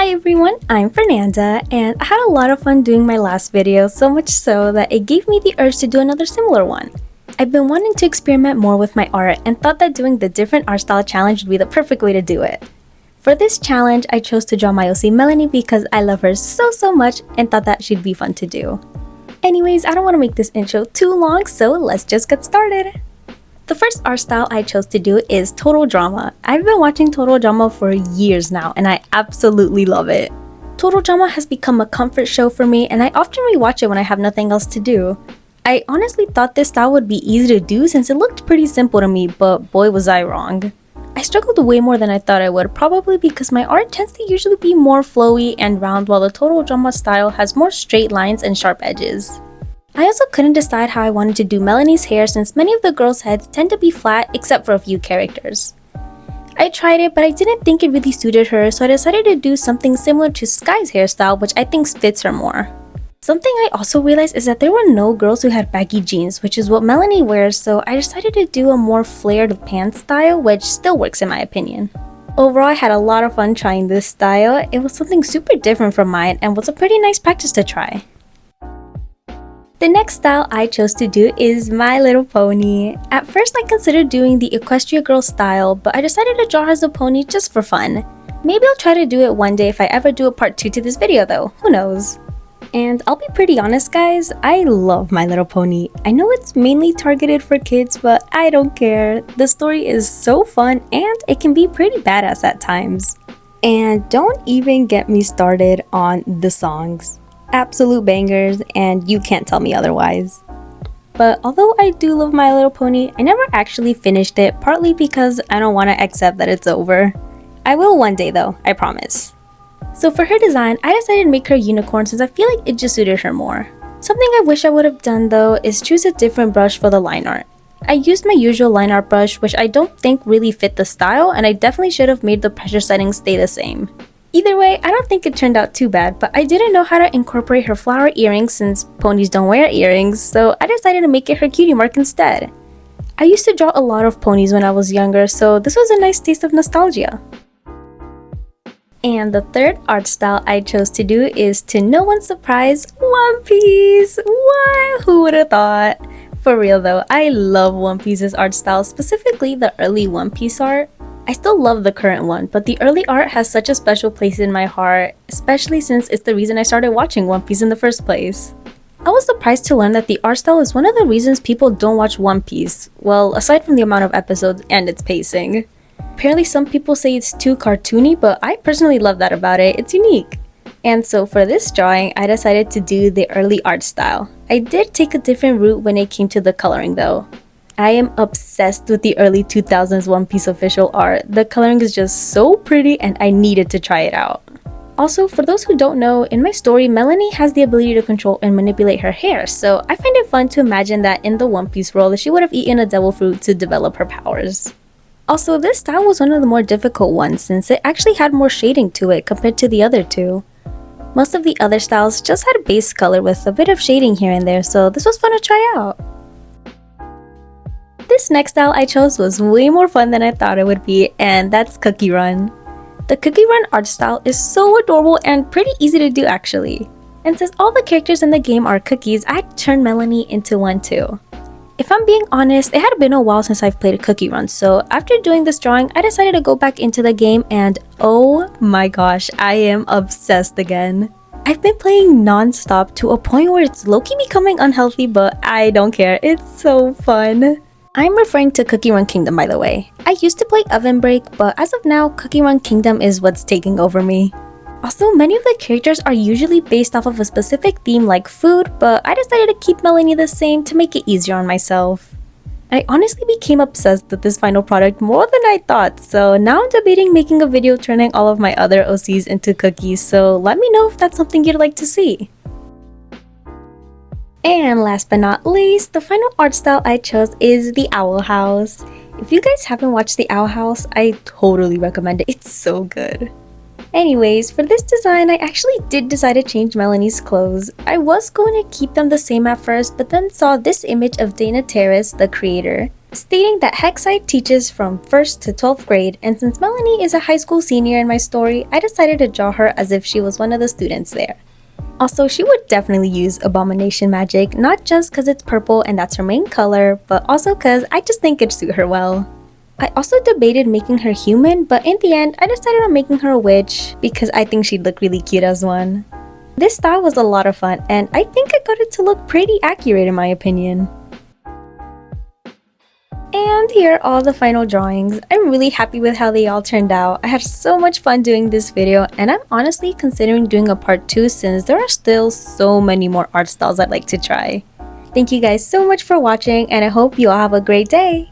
Hi everyone, I'm Fernanda, and I had a lot of fun doing my last video, so much so that it gave me the urge to do another similar one. I've been wanting to experiment more with my art and thought that doing the different art style challenge would be the perfect way to do it. For this challenge, I chose to draw my OC Melanie because I love her so much and thought that she'd be fun to do. Anyways, I don't want to make this intro too long, so let's just get started. The first art style I chose to do is Total Drama. I've been watching Total Drama for years now and I absolutely love it. Total Drama has become a comfort show for me and I often rewatch it when I have nothing else to do. I honestly thought this style would be easy to do since it looked pretty simple to me, but boy was I wrong. I struggled way more than I thought I would, probably because my art tends to usually be more flowy and round while the Total Drama style has more straight lines and sharp edges. I also couldn't decide how I wanted to do Melanie's hair since many of the girls' heads tend to be flat except for a few characters. I tried it, but I didn't think it really suited her, so I decided to do something similar to Sky's hairstyle, which I think fits her more. Something I also realized is that there were no girls who had baggy jeans, which is what Melanie wears, so I decided to do a more flared pants style, which still works in my opinion. Overall, I had a lot of fun trying this style. It was something super different from mine and was a pretty nice practice to try. The next style I chose to do is My Little Pony. At first I considered doing the Equestria Girl style, but I decided to draw her as a pony just for fun. Maybe I'll try to do it one day if I ever do a part 2 to this video though, who knows. And I'll be pretty honest guys, I love My Little Pony. I know it's mainly targeted for kids, but I don't care. The story is so fun and it can be pretty badass at times. And don't even get me started on the songs. Absolute bangers, and you can't tell me otherwise. But although I do love My Little Pony, I never actually finished it, partly because I don't want to accept that it's over. I will one day though, I promise. So for her design, I decided to make her unicorn since I feel like it just suited her more. Something I wish I would have done though is choose a different brush for the line art. I used my usual line art brush, which I don't think really fit the style, and I definitely should have made the pressure settings stay the same. Either way, I don't think it turned out too bad, but I didn't know how to incorporate her flower earrings since ponies don't wear earrings, so I decided to make it her cutie mark instead. I used to draw a lot of ponies when I was younger, so this was a nice taste of nostalgia. And the third art style I chose to do is, to no one's surprise, One Piece! What? Who would have thought? For real though, I love One Piece's art style, specifically the early One Piece art. I still love the current one, but the early art has such a special place in my heart, especially since it's the reason I started watching One Piece in the first place. I was surprised to learn that the art style is one of the reasons people don't watch One Piece, well, aside from the amount of episodes and its pacing. Apparently some people say it's too cartoony, but I personally love that about it, it's unique. And so for this drawing, I decided to do the early art style. I did take a different route when it came to the coloring though. I am obsessed with the early 2000s One Piece official art. The coloring is just so pretty and I needed to try it out. Also, for those who don't know, in my story, Melanie has the ability to control and manipulate her hair, so I find it fun to imagine that in the One Piece world, she would have eaten a devil fruit to develop her powers. Also, this style was one of the more difficult ones since it actually had more shading to it compared to the other two. Most of the other styles just had a base color with a bit of shading here and there, so this was fun to try out. This next style I chose was way more fun than I thought it would be, and that's Cookie Run. The Cookie Run art style is so adorable and pretty easy to do actually. And since all the characters in the game are cookies, I turned Melanie into one too. If I'm being honest, it had been a while since I've played a Cookie Run, so after doing this drawing, I decided to go back into the game and oh my gosh, I am obsessed again. I've been playing non-stop to a point where it's low-key becoming unhealthy, but I don't care, it's so fun. I'm referring to Cookie Run Kingdom by the way. I used to play Oven Break, but as of now, Cookie Run Kingdom is what's taking over me. Also, many of the characters are usually based off of a specific theme like food, but I decided to keep Melanie the same to make it easier on myself. I honestly became obsessed with this final product more than I thought, so now I'm debating making a video turning all of my other OCs into cookies, so let me know if that's something you'd like to see. And last but not least, the final art style I chose is the Owl House. If you guys haven't watched the Owl House, I totally recommend it. It's so good. Anyways, for this design, I actually did decide to change Melanie's clothes. I was going to keep them the same at first, but then saw this image of Dana Terrace, the creator. stating that Hexite teaches from 1st to 12th grade, and since Melanie is a high school senior in my story, I decided to draw her as if she was one of the students there. Also, she would definitely use abomination magic, not just because it's purple and that's her main color, but also because I just think it'd suit her well. I also debated making her human, but in the end, I decided on making her a witch because I think she'd look really cute as one. This style was a lot of fun, and I think I got it to look pretty accurate in my opinion. And here are all the final drawings. I'm really happy with how they all turned out. I had so much fun doing this video, and I'm honestly considering doing a part 2 since there are still so many more art styles I'd like to try. Thank you guys so much for watching, and I hope you all have a great day!